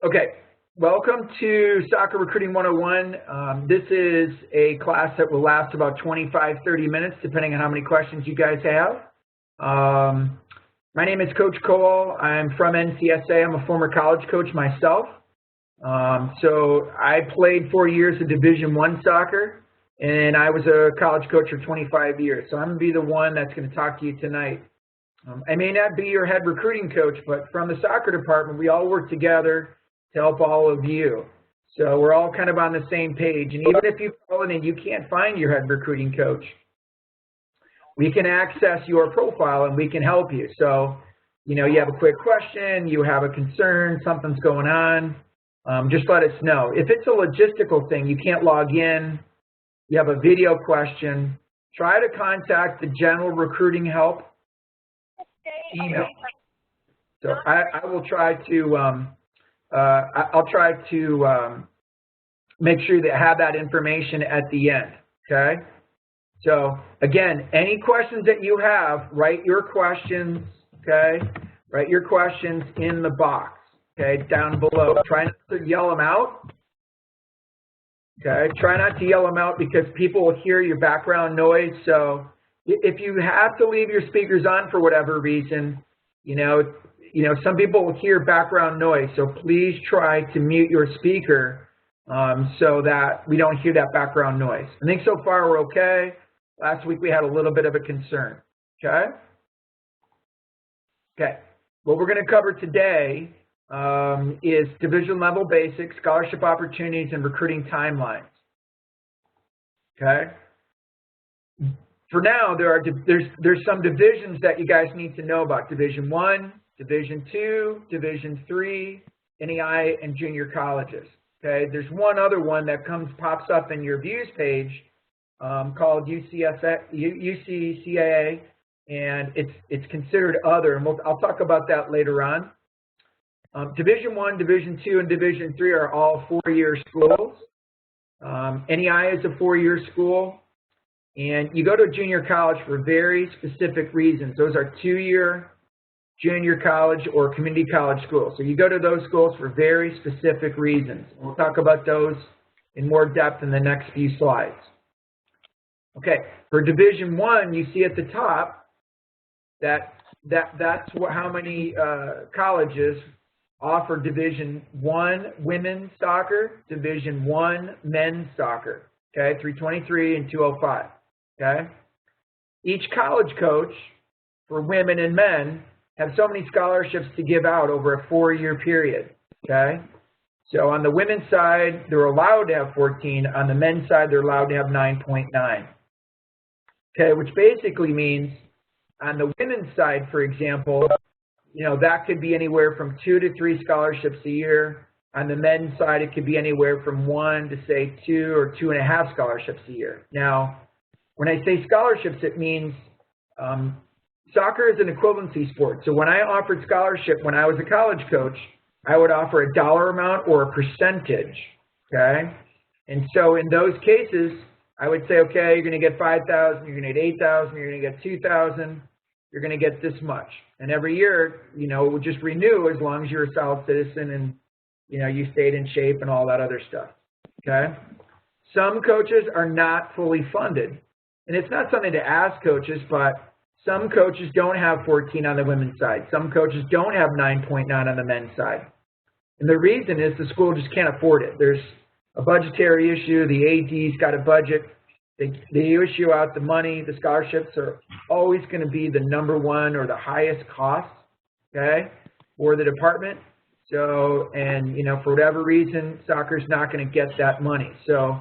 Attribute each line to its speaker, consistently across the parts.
Speaker 1: Okay, welcome to Soccer Recruiting 101. This is a class that will last about 25, 30 minutes, depending on how many questions you guys have. My name is Coach Cole. I'm from NCSA. I'm a former college coach myself. So I played 4 years of Division I soccer, and I was a college coach for 25 years. So I'm going to be the one that's going to talk to you tonight. I may not be your head recruiting coach, but from the soccer department, we all work together to help all of you. So we're all kind of on the same page. And even if you call in and you can't find your head recruiting coach, we can access your profile and we can help you. So, you know, you have a quick question, you have a concern, something's going on, just let us know. If it's a logistical thing, you can't log in, you have a video question, try to contact the general recruiting help email. So I will try to I'll try to make sure that I have that information at the end, okay? So, again, any questions that you have, write your questions, okay? Write your questions in the box, okay, down below. Try not to yell them out, okay? Try not to yell them out because people will hear your background noise. So if you have to leave your speakers on for whatever reason, you know, some people will hear background noise, so please try to mute your speaker so that we don't hear that background noise. I think so far we're okay. Last week we had a little bit of a concern, okay? Okay, what we're going to cover today is division level basics, scholarship opportunities, and recruiting timelines, okay? For now, there's some divisions that you guys need to know about. Division I, Division II, Division III, NEI, and junior colleges. Okay, there's one other one that pops up in your views page called UCCAA, and it's considered other, and I'll talk about that later on. Division I, Division II, and Division III are all 4-year schools. NEI is a 4-year school, and you go to a junior college for very specific reasons. Those are 2-year junior college or community college schools. So you go to those schools for very specific reasons. We'll talk about those in more depth in the next few slides. Okay, for Division I, you see at the top that's how many colleges offer Division I women's soccer, Division I men's soccer, okay, 323 and 205, okay? Each college coach for women and men have so many scholarships to give out over a 4-year period, okay? So on the women's side, they're allowed to have 14. On the men's side, they're allowed to have 9.9, okay? Which basically means on the women's side, for example, you know, that could be anywhere from 2 to 3 scholarships a year. On the men's side, it could be anywhere from 1 to, say, 2 or 2.5 scholarships a year. Now, when I say scholarships, it means soccer is an equivalency sport. So when I offered scholarship when I was a college coach, I would offer a dollar amount or a percentage, okay? And so in those cases, I would say, okay, you're going to get 5,000, you're going to get 8,000, you're going to get 2,000, you're going to get this much. And every year, you know, it would just renew as long as you're a solid citizen and, you know, you stayed in shape and all that other stuff, okay? Some coaches are not fully funded. And it's not something to ask coaches, but some coaches don't have 14 on the women's side. Some coaches don't have 9.9 on the men's side. And the reason is the school just can't afford it. There's a budgetary issue. The AD's got a budget. They issue out the money. The scholarships are always going to be the #1 or the highest cost, okay, for the department. So, and, you know, for whatever reason, soccer's not going to get that money. So,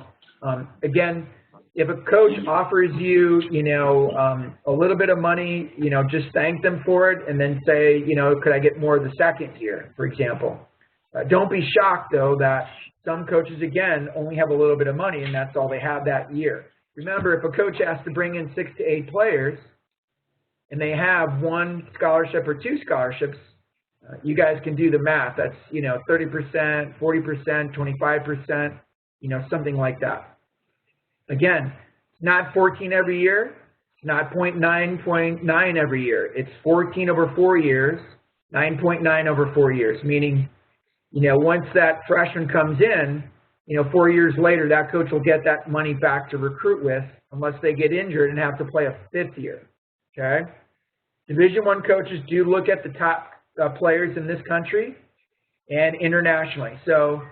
Speaker 1: again, if a coach offers you, you know, a little bit of money, you know, just thank them for it and then say, you know, could I get more the second year, for example. Don't be shocked, though, that some coaches, again, only have a little bit of money and that's all they have that year. Remember, if a coach has to bring in 6 to 8 players and they have 1 scholarship or 2 scholarships, you guys can do the math. That's, you know, 30%, 40%, 25%, you know, something like that. Again, it's not 14 every year. It's not 0.9 every year. It's 14 over 4 years, 9.9 over 4 years, meaning once that freshman comes in, 4 years later, that coach will get that money back to recruit with unless they get injured and have to play a 5th year, okay? Division I coaches do look at the top players in this country and internationally. So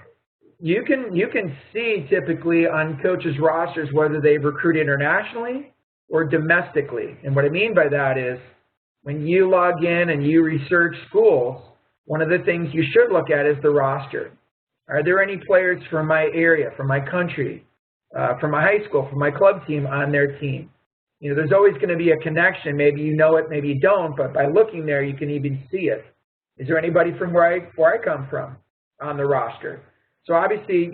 Speaker 1: you can see typically on coaches' rosters whether they've recruited internationally or domestically. And what I mean by that is when you log in and you research schools, one of the things you should look at is the roster. Are there any players from my area, from my country, from my high school, from my club team on their team? There's always going to be a connection. Maybe you know it, maybe you don't, but by looking there, you can even see it. Is there anybody from where I come from on the roster? So obviously,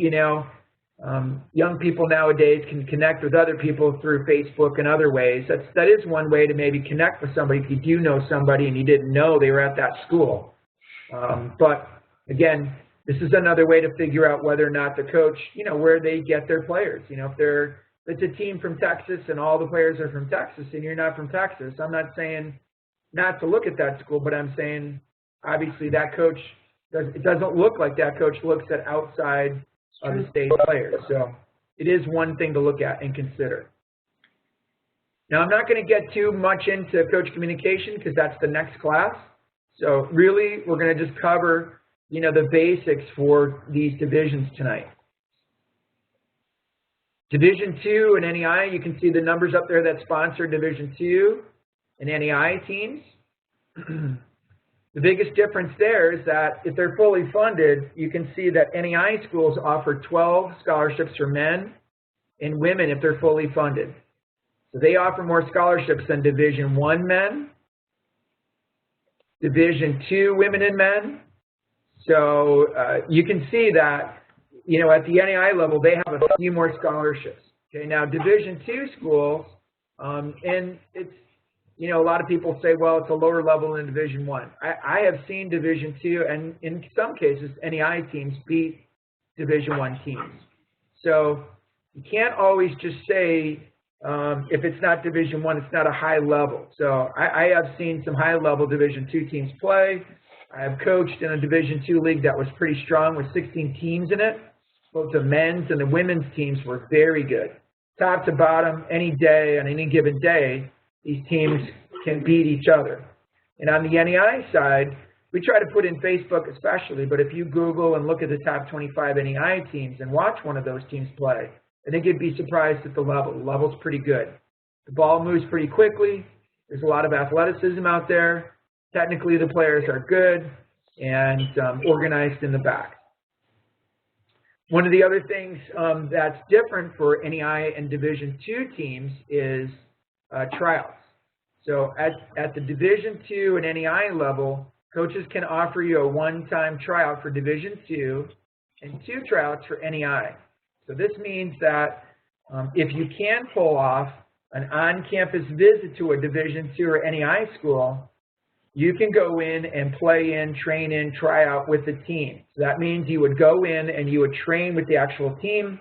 Speaker 1: young people nowadays can connect with other people through Facebook and other ways. That is one way to maybe connect with somebody if you do know somebody and you didn't know they were at that school. But again, this is another way to figure out whether or not the coach, where they get their players. If it's a team from Texas and all the players are from Texas and you're not from Texas, I'm not saying not to look at that school, but I'm saying obviously that coach, it doesn't look like that coach looks at outside of the state players. So it is one thing to look at and consider. Now, I'm not going to get too much into coach communication because that's the next class. So really, we're going to just cover, the basics for these divisions tonight. Division II and NEI, you can see the numbers up there that sponsor Division II and NEI teams. The biggest difference there is that if they're fully funded, you can see that NEI schools offer 12 scholarships for men and women if they're fully funded. So they offer more scholarships than Division I men, Division II women and men. So you can see that, at the NEI level, they have a few more scholarships. Okay, now Division II schools, and it's, a lot of people say, well, it's a lower level than Division I. I have seen Division II, and in some cases, NEI teams beat Division I teams. So you can't always just say, if it's not Division I, it's not a high level. So I have seen some high level Division II teams play. I have coached in a Division II league that was pretty strong with 16 teams in it. Both the men's and the women's teams were very good. Top to bottom, any day, on any given day, these teams can beat each other. And on the NEI side, we try to put in Facebook especially, but if you Google and look at the top 25 NEI teams and watch one of those teams play, I think you'd be surprised at the level. The level's pretty good. The ball moves pretty quickly. There's a lot of athleticism out there. Technically, the players are good and organized in the back. One of the other things that's different for NEI and Division II teams is tryouts. So at the Division II and NEI level, coaches can offer you a one-time tryout for Division II and 2 tryouts for NEI. So this means that if you can pull off an on-campus visit to a Division II or NEI school, you can go in and play in, train in, try out with the team. So that means you would go in and you would train with the actual team.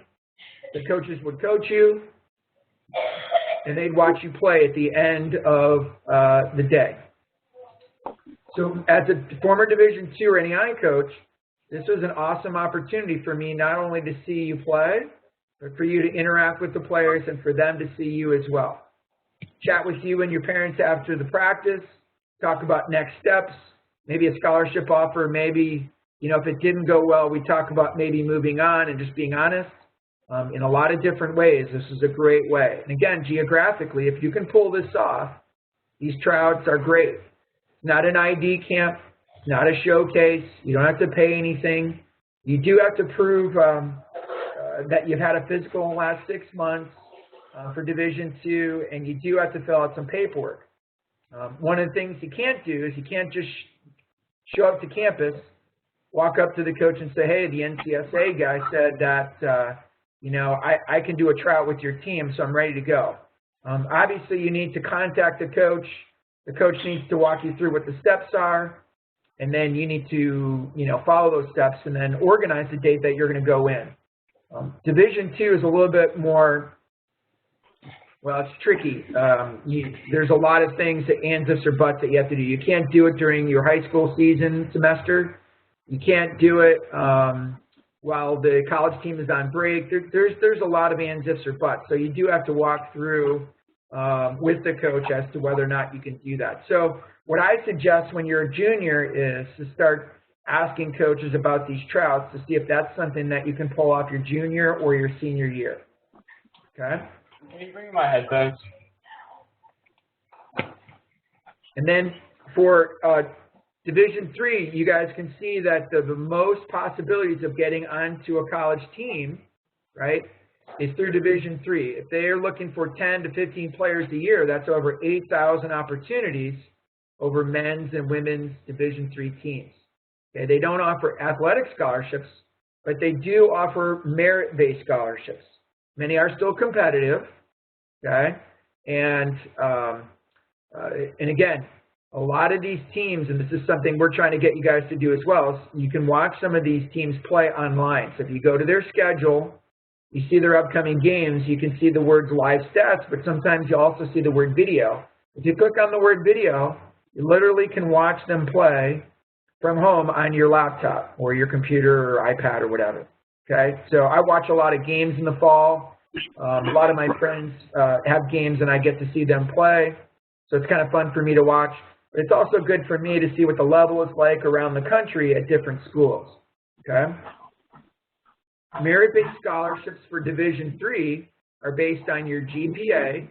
Speaker 1: The coaches would coach you, and they'd watch you play at the end of the day. So as a former Division II or NEI coach, this was an awesome opportunity for me not only to see you play, but for you to interact with the players and for them to see you as well. Chat with you and your parents after the practice, talk about next steps, maybe a scholarship offer, maybe, if it didn't go well, we talk about maybe moving on and just being honest. In a lot of different ways, this is a great way. And again, geographically, if you can pull this off, these tryouts are great. It's not an ID camp, it's not a showcase, you don't have to pay anything. You do have to prove that you've had a physical in the last 6 months for Division II, and you do have to fill out some paperwork. One of the things you can't do is you can't just show up to campus, walk up to the coach and say, hey, the NCSA guy said that, I can do a tryout with your team, so I'm ready to go. Obviously, you need to contact the coach. The coach needs to walk you through what the steps are, and then you need to, follow those steps and then organize the date that you're going to go in. Division II is a little bit more, well, it's tricky. There's a lot of things that ands, ifs, or buts that you have to do. You can't do it during your high school season semester. You can't do it while the college team is on break. There's a lot of ands, ifs, or buts. So you do have to walk through with the coach as to whether or not you can do that. So what I suggest when you're a junior is to start asking coaches about these tryouts to see if that's something that you can pull off your junior or your senior year. Okay?
Speaker 2: Can you bring my headphones?
Speaker 1: And then for Division III, you guys can see that the most possibilities of getting onto a college team, right, is through Division III. If they're looking for 10 to 15 players a year, that's over 8,000 opportunities over men's and women's Division III teams. Okay, they don't offer athletic scholarships, but they do offer merit-based scholarships. Many are still competitive, okay, and again, a lot of these teams, and this is something we're trying to get you guys to do as well, is you can watch some of these teams play online. So if you go to their schedule, you see their upcoming games, you can see the words live stats, but sometimes you also see the word video. If you click on the word video, you literally can watch them play from home on your laptop or your computer or iPad or whatever. Okay, so I watch a lot of games in the fall. A lot of my friends have games and I get to see them play. So it's kind of fun for me to watch. But it's also good for me to see what the level is like around the country at different schools. Okay? Merit-based scholarships for Division III are based on your GPA,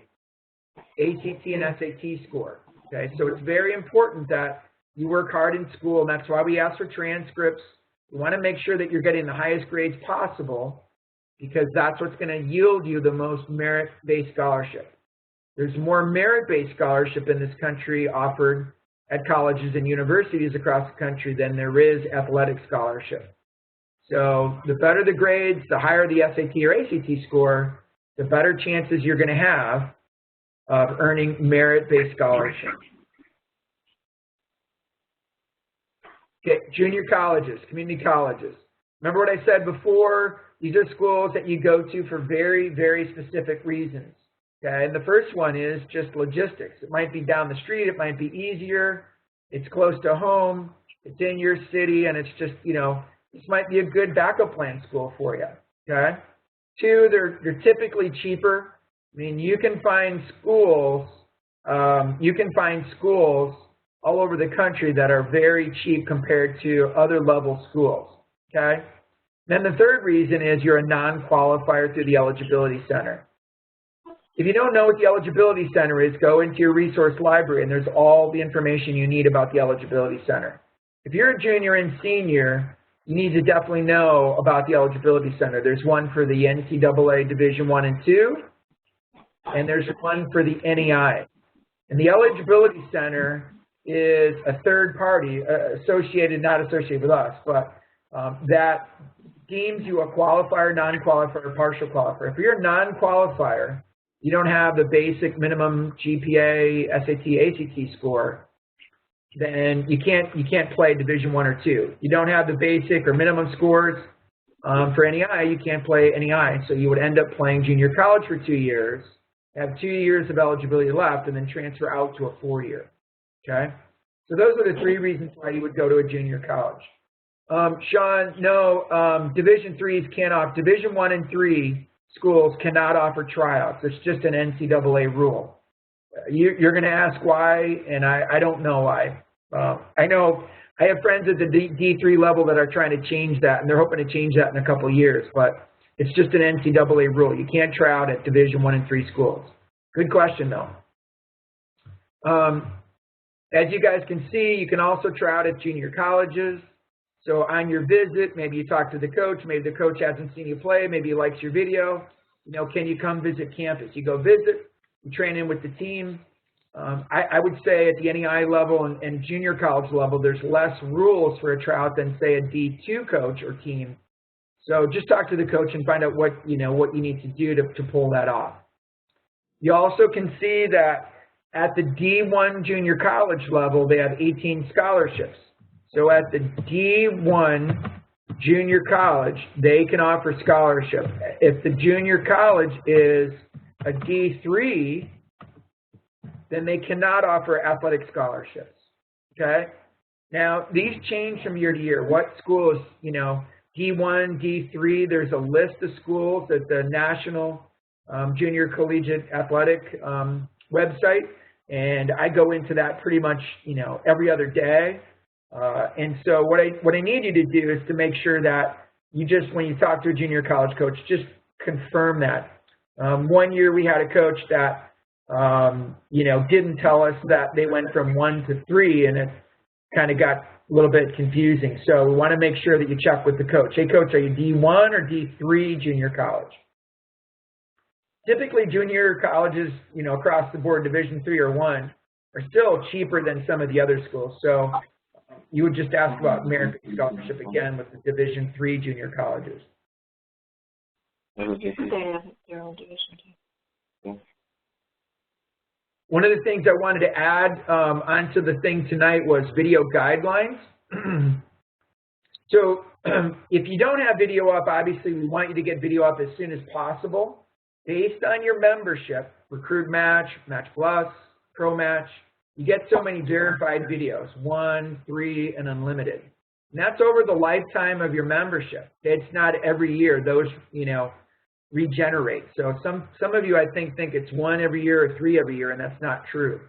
Speaker 1: ACT, and SAT score. Okay? So it's very important that you work hard in school, and that's why we ask for transcripts. We want to make sure that you're getting the highest grades possible because that's what's going to yield you the most merit-based scholarship. There's more merit-based scholarship in this country offered at colleges and universities across the country than there is athletic scholarship. So the better the grades, the higher the SAT or ACT score, the better chances you're going to have of earning merit-based scholarship. Okay, junior colleges, community colleges. Remember what I said before? These are schools that you go to for very, very specific reasons. Okay, and the first one is just logistics. It might be down the street, it might be easier, it's close to home, it's in your city, and it's just, you know, this might be a good backup plan school for you. Okay? Two, they're typically cheaper. I mean, you can find schools all over the country that are very cheap compared to other level schools. Okay? Then the third reason is you're a non-qualifier through the Eligibility Center. If you don't know what the Eligibility Center is, go into your resource library and there's all the information you need about the Eligibility Center. If you're a junior and senior, you need to definitely know about the Eligibility Center. There's one for the NCAA Division I and II, and there's one for the NEI. And the Eligibility Center is a third party associated, not associated with us, but that deems you a qualifier, non-qualifier, partial qualifier. If you're a non-qualifier, you don't have the basic minimum GPA, SAT, ACT score, then you can't play Division I or II. You don't have the basic or minimum scores for NEI, you can't play NEI. So you would end up playing junior college for 2 years, have 2 years of eligibility left, and then transfer out to a 4-year. Okay? So those are the three reasons why you would go to a junior college. Sean, no, Division IIIs can't offer. Division I and III schools cannot offer tryouts. It's just an NCAA rule. You're going to ask why, and I don't know why. I know I have friends at the D3 level that are trying to change that, and they're hoping to change that in a couple of years, but it's just an NCAA rule. You can't try out at Division I and III schools. Good question, though. As you guys can see, you can also try out at junior colleges. So on your visit, maybe you talk to the coach, maybe the coach hasn't seen you play, maybe he likes your video. You know, can you come visit campus? You go visit, you train in with the team. I would say at the NEI level and junior college level, there's less rules for a tryout than, say, a D2 coach or team. So just talk to the coach and find out what you need to do to pull that off. You also can see that at the D1 junior college level, they have 18 scholarships. So at the D1 junior college, they can offer scholarship. If the junior college is a D3, then they cannot offer athletic scholarships, okay? Now, these change from year to year. What schools, you know, D1, D3, there's a list of schools at the National Junior Collegiate Athletic website, and I go into that pretty much, you know, every other day. And so what I need you to do is to make sure that you just, when you talk to a junior college coach, just confirm that. One year we had a coach that, you know, didn't tell us that they went from 1 to 3, and it kind of got a little bit confusing. So we want to make sure that you check with the coach. Hey, coach, are you D1 or D3 junior college? Typically, junior colleges, you know, across the board, Division III or I, are still cheaper than some of the other schools. So you would just ask about merit scholarship again with the Division III junior colleges. One of the things I wanted to add onto the thing tonight was video guidelines. So if you don't have video up, obviously we want you to get video up as soon as possible. Based on your membership, Recruit Match, Match Plus, Pro Match, you get so many verified videos, 1, 3, and unlimited. And that's over the lifetime of your membership. It's not every year. Those, you know, regenerate. So some of you, I think it's 1 every year or 3 every year, and that's not true.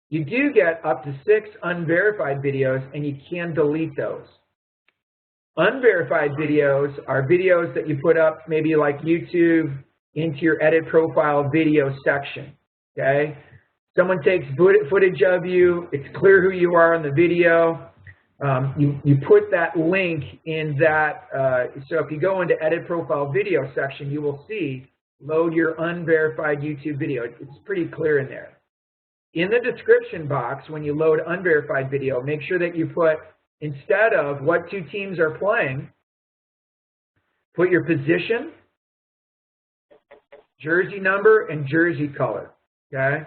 Speaker 1: You do get up to 6 unverified videos, and you can delete those. Unverified videos are videos that you put up, maybe like YouTube, into your edit profile video section, okay? Someone takes footage of you, it's clear who you are in the video, you put that link in that, so if you go into edit profile video section, you will see load your unverified YouTube video. It's pretty clear in there. In the description box, when you load unverified video, make sure that you put, instead of what 2 teams are playing, put your position, jersey number, and jersey color, okay?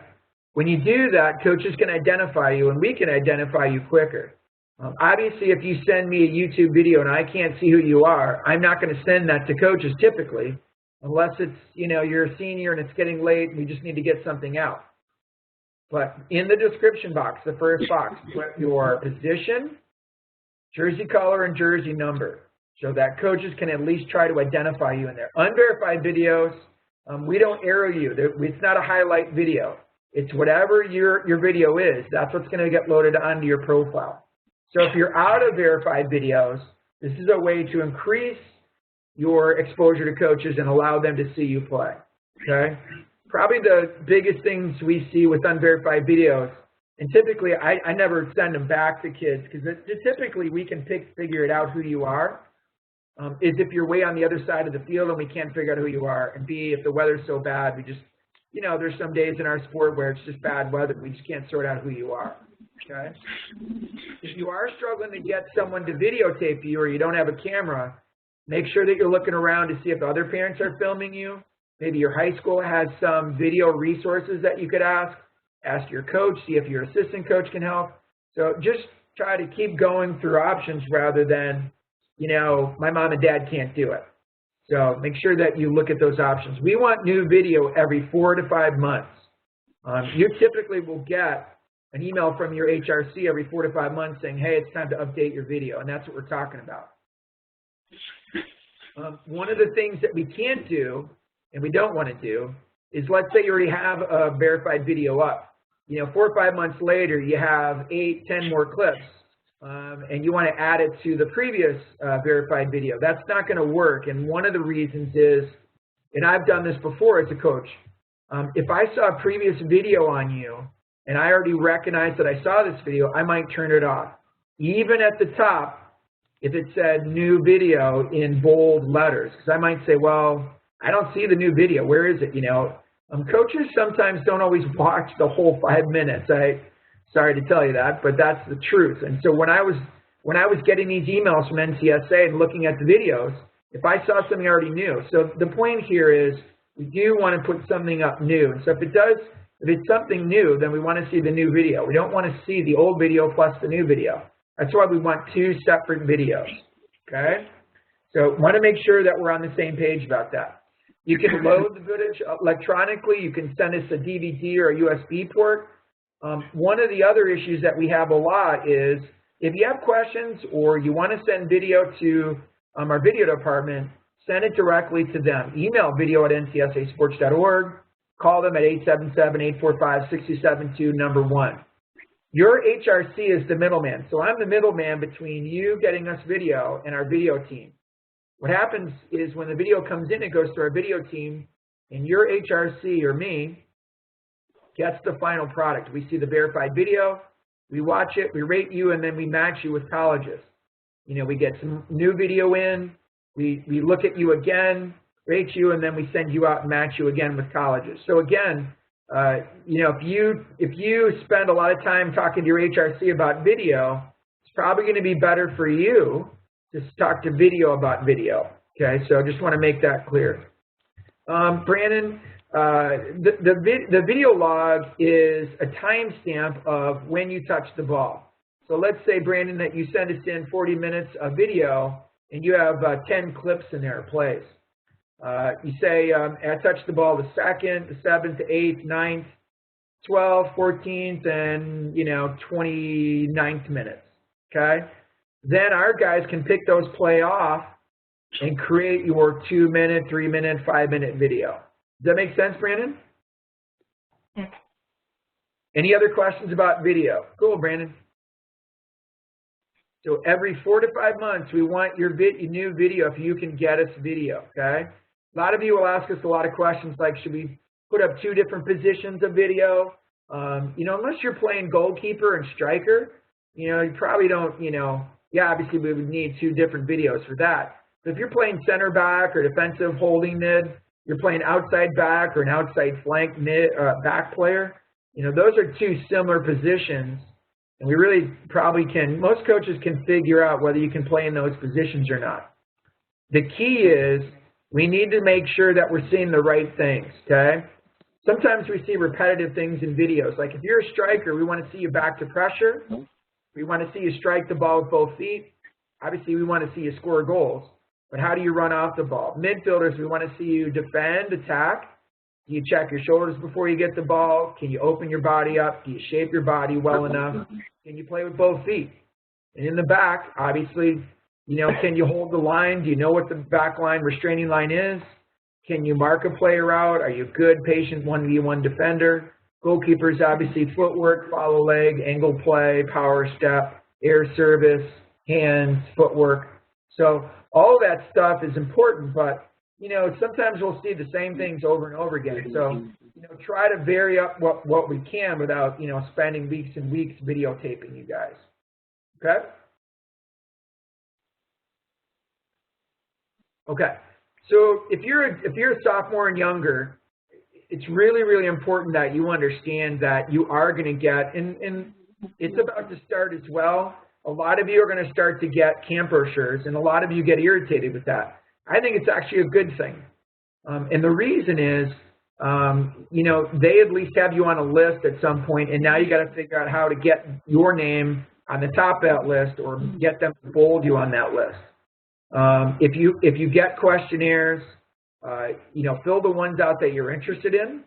Speaker 1: When you do that, coaches can identify you, and we can identify you quicker. Obviously, if you send me a YouTube video and I can't see who you are, I'm not going to send that to coaches typically, unless it's, you know, you're a senior and it's getting late and we just need to get something out. But in the description box, the first box, put your position, jersey color, and jersey number, so that coaches can at least try to identify you in there. Unverified videos, we don't arrow you. It's not a highlight video. It's whatever your video is. That's what's going to get loaded onto your profile. So if you're out of verified videos, this is a way to increase your exposure to coaches and allow them to see you play, okay? Probably the biggest things we see with unverified videos, and typically I never send them back to kids because typically we can figure it out who you are, is if you're way on the other side of the field and we can't figure out who you are, and B, if the weather's so bad, we just, you know, there's some days in our sport where it's just bad weather, we just can't sort out who you are, okay? If you are struggling to get someone to videotape you or you don't have a camera, make sure that you're looking around to see if other parents are filming you. Maybe your high school has some video resources that you could ask your coach, see if your assistant coach can help. So just try to keep going through options rather than, you know, my mom and dad can't do it. So make sure that you look at those options. We want new video every 4 to 5 months. You typically will get an email from your HRC every 4 to 5 months saying, hey, it's time to update your video, and that's what we're talking about. One of the things that we can't do, and we don't want to do, is let's say you already have a verified video up. You know, 4 or 5 months later, you have 8, 10 more clips, and you want to add it to the previous verified video. That's not going to work, and one of the reasons is, and I've done this before as a coach, if I saw a previous video on you, and I already recognize that I saw this video, I might turn it off. Even at the top, if it said new video in bold letters, because I might say, well, I don't see the new video. Where is it? You know, coaches sometimes don't always watch the whole 5 minutes. Sorry to tell you that, but that's the truth. And so when I was getting these emails from NCSA and looking at the videos, if I saw something I already knew. So the point here is we do want to put something up new. And so if it's something new, then we want to see the new video. We don't want to see the old video plus the new video. That's why we want 2 separate videos, okay? So want to make sure that we're on the same page about that. You can load the footage electronically. You can send us a DVD or a USB port. One of the other issues that we have a lot is if you have questions or you want to send video to our video department, send it directly to them. Email video@ncsasports.org. Call them at 877-845-6072, number 1. Your HRC is the middleman. So I'm the middleman between you getting us video and our video team. What happens is when the video comes in, it goes to our video team, and your HRC or me gets the final product. We see the verified video, we watch it, we rate you, and then we match you with colleges. You know, we get some new video in, we look at you again, rate you, and then we send you out and match you again with colleges. So again, you know, if you spend a lot of time talking to your HRC about video, it's probably going to be better for you to talk to video about video. Okay, so I just want to make that clear. Brandon, the video log is a timestamp of when you touch the ball. So let's say, Brandon, that you send us in 40 minutes of video and you have 10 clips in there, plays. You say, I touched the ball the 2nd, the 7th, the 8th, 9th, 12th, 14th, and, you know, 29th minutes, okay? Then our guys can pick those play off and create your 2-minute, 3-minute, 5-minute video. Does that make sense, Brandon?
Speaker 3: Yes.
Speaker 1: Any other questions about video? Cool, Brandon. So every 4 to 5 months, we want your new video if you can get us video, okay? A lot of you will ask us a lot of questions like, should we put up 2 different positions of video? You know, unless you're playing goalkeeper and striker, you know, you probably don't, you know, yeah, obviously we would need 2 different videos for that. But if you're playing center back or defensive holding mid, you're playing outside back or an outside flank mid back player, you know, those are 2 similar positions. And we really probably can, most coaches can figure out whether you can play in those positions or not. The key is we need to make sure that we're seeing the right things, okay? Sometimes we see repetitive things in videos. Like if you're a striker, we want to see you back to pressure. We want to see you strike the ball with both feet. Obviously, we want to see you score goals. But how do you run off the ball? Midfielders, we want to see you defend, attack. Do you check your shoulders before you get the ball? Can you open your body up? Do you shape your body well enough? Can you play with both feet? And in the back, obviously, you know, can you hold the line? Do you know what the back line, restraining line is? Can you mark a player out? Are you a good, patient 1v1 defender? Goalkeepers, obviously, footwork, follow leg, angle play, power step, air service, hands, footwork. So all of that stuff is important, but, you know, sometimes we'll see the same things over and over again. So, you know, try to vary up what we can without, you know, spending weeks and weeks videotaping you guys. Okay? Okay. So if you're a sophomore and younger, it's really, really important that you understand that you are going to get, and it's about to start as well. A lot of you are going to start to get camp brochures, and a lot of you get irritated with that. I think it's actually a good thing. And the reason is, you know, they at least have you on a list at some point, and now you got to figure out how to get your name on the top of that list or get them to bold you on that list. If you get questionnaires, you know, fill the ones out that you're interested in.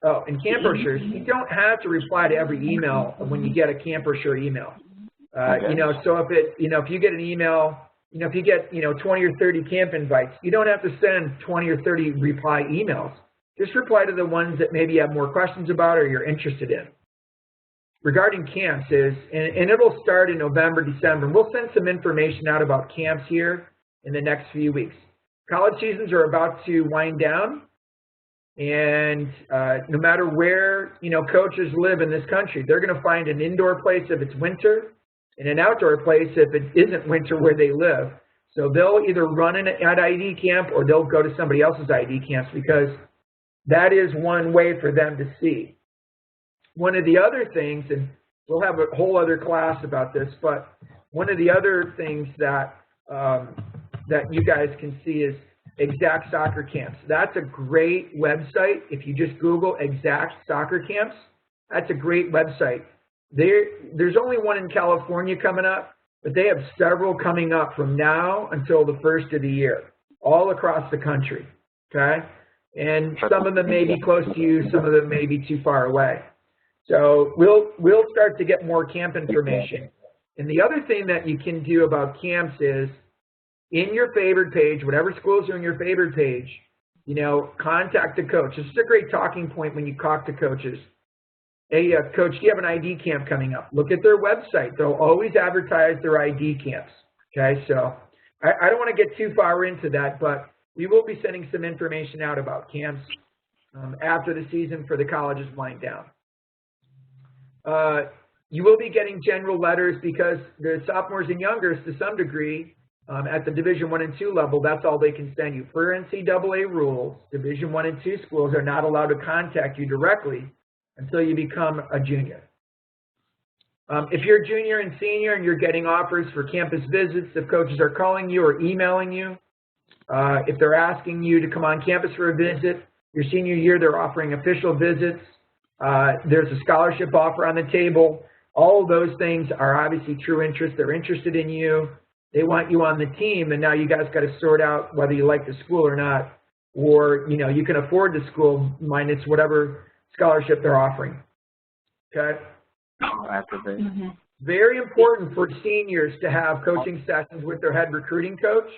Speaker 1: Oh, and camp brochures, you don't have to reply to every email when you get a camp brochure email. You know, so if you get an email, you know, if you get, you know, 20 or 30 camp invites, you don't have to send 20 or 30 reply emails. Just reply to the ones that maybe you have more questions about or you're interested in. Regarding camps and it'll start in November, December. We'll send some information out about camps here in the next few weeks. College seasons are about to wind down, and no matter where, you know, coaches live in this country, they're going to find an indoor place if it's winter and an outdoor place if it isn't winter where they live. So they'll either run an ID camp or they'll go to somebody else's ID camps, because that is one way for them to see. One of the other things, and we'll have a whole other class about this, but one of the other things that that you guys can see is Exact Soccer Camps. That's a great website. If you just Google Exact Soccer Camps, that's a great website. There's only one in California coming up, but they have several coming up from now until the first of the year, all across the country, okay? And some of them may be close to you, some of them may be too far away. So we'll start to get more camp information. And the other thing that you can do about camps is, in your favored page, whatever schools are in your favored page, you know, contact the coach. This is a great talking point when you talk to coaches. Hey, coach, do you have an ID camp coming up? Look at their website. They'll always advertise their ID camps. Okay, so I don't want to get too far into that, but we will be sending some information out about camps after the season for the colleges wind down. You will be getting general letters because the sophomores and youngers, to some degree, at the Division I and II level, that's all they can send you. Per NCAA rules, Division I and II schools are not allowed to contact you directly until you become a junior. If you're a junior and senior and you're getting offers for campus visits, if coaches are calling you or emailing you, if they're asking you to come on campus for a visit, your senior year they're offering official visits, there's a scholarship offer on the table. All of those things are obviously true interest. They're interested in you. They want you on the team, and now you guys got to sort out whether you like the school or not, or, you know, you can afford the school minus whatever scholarship they're offering. Okay? Very important for seniors to have coaching sessions with their head recruiting coach.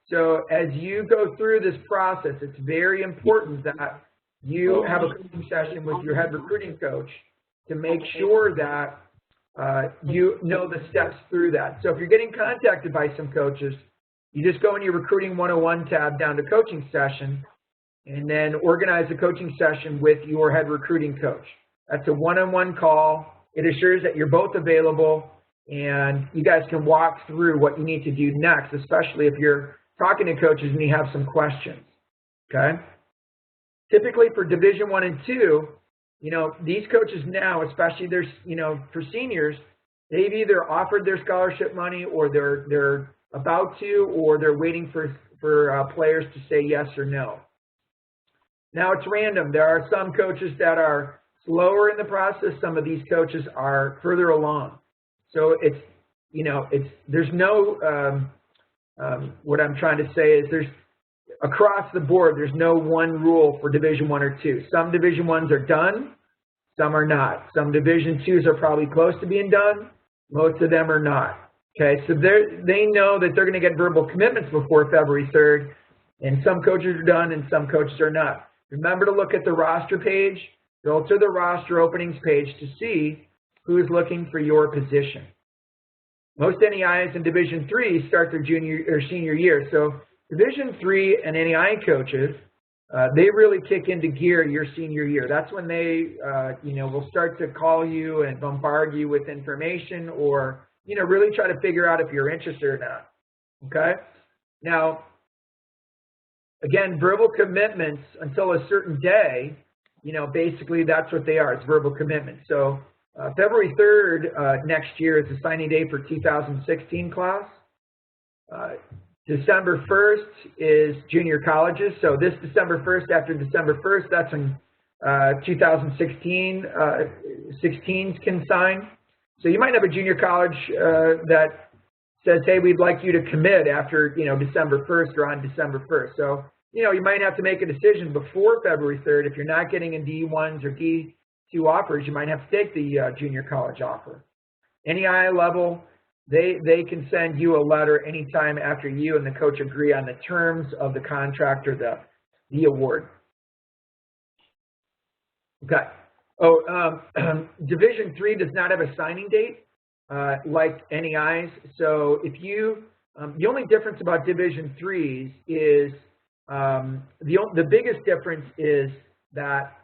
Speaker 1: So as you go through this process, it's very important that you have a coaching session with your head recruiting coach to make sure that you know the steps through that. So if you're getting contacted by some coaches, you just go in your Recruiting 101 tab down to Coaching Session, and then organize a coaching session with your head recruiting coach. That's a one-on-one call. It assures that you're both available, and you guys can walk through what you need to do next, especially if you're talking to coaches and you have some questions, okay? Typically for Division I and II, you know, these coaches now, especially there's, you know, for seniors, they've either offered their scholarship money or they're about to, or they're waiting for players to say yes or no. Now it's random. There are some coaches that are slower in the process. Some of these coaches are further along. So it's, you know, there's no, what I'm trying to say is there's, across the board, there's no one rule for Division I or II. Some Division I's are done, some are not. Some Division II's are probably close to being done, most of them are not. Okay, so they know that they're going to get verbal commitments before February 3rd, and some coaches are done and some coaches are not. Remember to look at the roster page, go to the roster openings page to see who's looking for your position. Most NEIs in Division III start their junior or senior year, so Division III and NEI coaches, they really kick into gear your senior year. That's when they, you know, will start to call you and bombard you with information, or, you know, really try to figure out if you're interested or not. Okay? Now, again, verbal commitments until a certain day, you know, basically that's what they are. It's verbal commitments. So February 3rd next year is the signing day for 2016 class. December 1st is junior colleges. So this December 1st, after December 1st, that's when 2016 16s can sign. So you might have a junior college that says, hey, we'd like you to commit after, you know, December 1st or on December 1st. So, you know, you might have to make a decision before February 3rd. If you're not getting in D1s or D2 offers, you might have to take the junior college offer. NEI level, they can send you a letter anytime after you and the coach agree on the terms of the contract or the award. Okay. Oh, Division III does not have a signing date like NEIs. So if you, the only difference about Division IIIs is, the biggest difference is that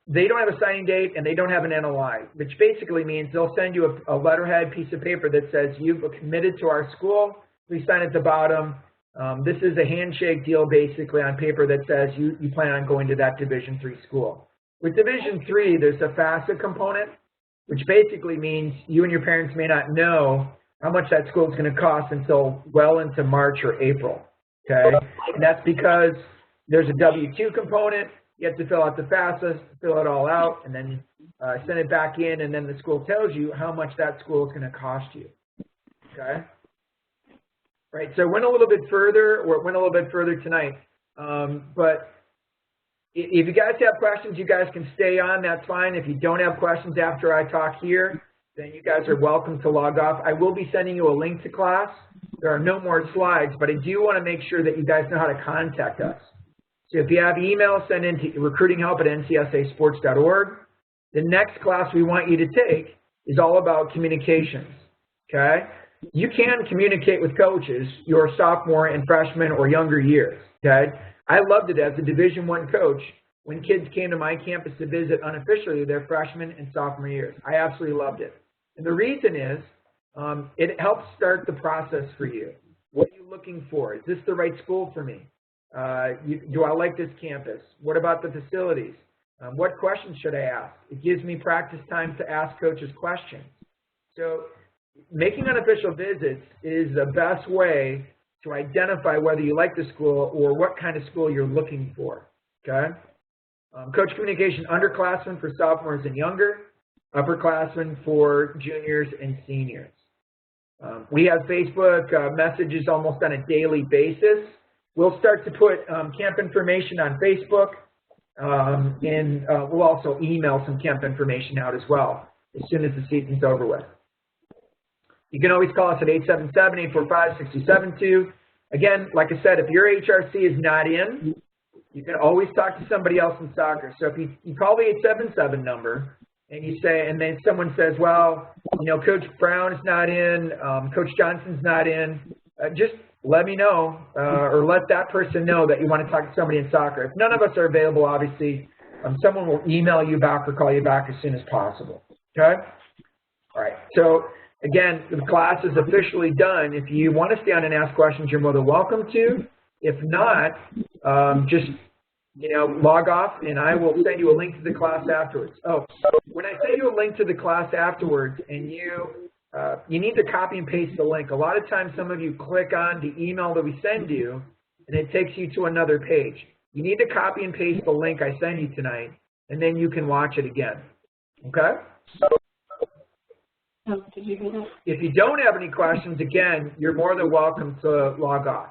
Speaker 1: they don't have a signing date and they don't have an NOI, which basically means they'll send you a letterhead piece of paper that says you've committed to our school. Please sign at the bottom. This is a handshake deal basically on paper that says you plan on going to that Division III school. With Division III, there's a FAFSA component, which basically means you and your parents may not know how much that school is going to cost until well into March or April, okay? And that's because there's a W-2 component. You have to fill out the FAFSA, fill it all out, and then send it back in, and then the school tells you how much that school is going to cost you, okay? Right, so it went a little bit further, or it went a little bit further tonight, but if you guys have questions, you guys can stay on, that's fine. If you don't have questions after I talk here, then you guys are welcome to log off. I will be sending you a link to class. There are no more slides, but I do want to make sure that you guys know how to contact us. So if you have email, send in to recruitinghelp@ncsasports.org. The next class we want you to take is all about communications, okay? You can communicate with coaches your sophomore and freshman or younger years, okay? I loved it as a Division I coach when kids came to my campus to visit unofficially their freshman and sophomore years. I absolutely loved it. And the reason is it helps start the process for you. What are you looking for? Is this the right school for me? Do I like this campus? What about the facilities? What questions should I ask? It gives me practice time to ask coaches questions. So making unofficial visits is the best way to identify whether you like the school or what kind of school you're looking for, okay? Coach communication, underclassmen for sophomores and younger, upperclassmen for juniors and seniors. We have Facebook messages almost on a daily basis. We'll start to put camp information on Facebook, and we'll also email some camp information out as well as soon as the season's over with. You can always call us at 877-845-6272. Again, like I said, if your HRC is not in, you can always talk to somebody else in soccer. So if you call the 877 number and you say, and then someone says, well, you know, Coach Brown is not in, Coach Johnson's not in, just let me know or let that person know that you want to talk to somebody in soccer. If none of us are available, obviously, someone will email you back or call you back as soon as possible, okay? All right, so again, the class is officially done. If you want to stay on and ask questions, you're more than welcome to. If not, just, you know, log off and I will send you a link to the class afterwards. Oh, when I send you a link to the class afterwards and you need to copy and paste the link. A lot of times some of you click on the email that we send you and it takes you to another page. You need to copy and paste the link I send you tonight and then you can watch it again, okay?
Speaker 3: Oh, did you hear that?
Speaker 1: If you don't have any questions, again, you're more than welcome to log off.